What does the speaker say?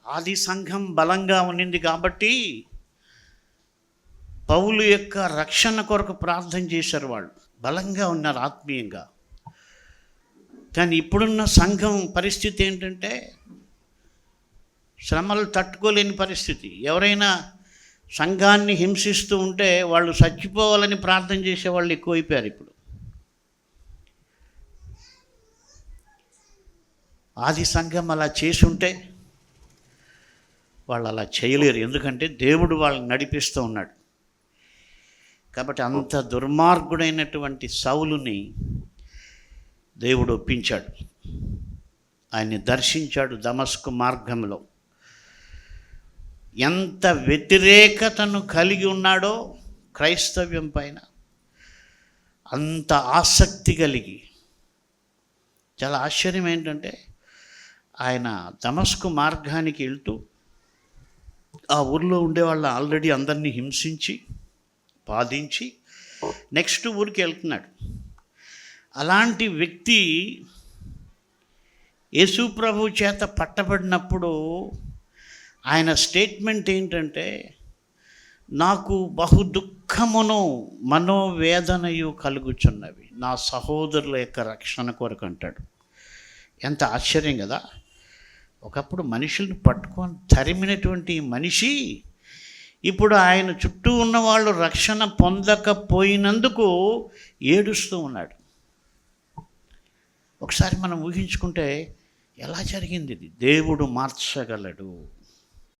ఆది సంఘం బలంగా ఉన్నింది కాబట్టి పౌలు యొక్క రక్షణ కొరకు ప్రార్థన చేశారు. వాళ్ళు బలంగా ఉన్నారు ఆత్మీయంగా. కానీ ఇప్పుడున్న సంఘం పరిస్థితి ఏంటంటే శ్రమలు తట్టుకోలేని పరిస్థితి. ఎవరైనా సంఘాన్ని హింసిస్తూ ఉంటే వాళ్ళు చచ్చిపోవాలని ప్రార్థన చేసేవాళ్ళు ఎక్కువైపోయారు ఇప్పుడు. ఆది సంఘం అలా చేసి ఉంటే వాళ్ళు అలా చేయలేరు, ఎందుకంటే దేవుడు వాళ్ళని నడిపిస్తూ ఉన్నాడు. కాబట్టి అంత దుర్మార్గుడైనటువంటి సౌలుని దేవుడు ఒప్పించాడు. ఆయన్ని దర్శించాడు దమస్కు మార్గంలో. ఎంత వ్యతిరేకతను కలిగి ఉన్నాడో క్రైస్తవ్యం పైన, అంత ఆసక్తి కలిగి. చాలా ఆశ్చర్యం ఏంటంటే ఆయన దమస్కు మార్గానికి వెళ్తూ ఆ ఊర్లో ఉండేవాళ్ళ ఆల్రెడీ అందరినీ హింసించి బాధించి నెక్స్ట్ ఊరికి వెళ్తున్నాడు. అలాంటి వ్యక్తి యేసు ప్రభు చేత పట్టబడినప్పుడు ఆయన స్టేట్మెంట్ ఏంటంటే, నాకు బహు దుఃఖమును మనోవేదనయు కలుగుచున్నవి నా సహోదరుల యొక్క రక్షణ కొరకు అంటాడు. ఎంత ఆశ్చర్యం కదా! ఒకప్పుడు మనుషులను పట్టుకొని తరిమినటువంటి మనిషి ఇప్పుడు ఆయన చుట్టూ ఉన్న వాళ్ళు రక్షణ పొందకపోయినందుకు ఏడుస్తూ ఉన్నాడు. ఒకసారి మనం ఊహించుకుంటే ఎలా జరిగింది ఇది? దేవుడు మార్చగలడు.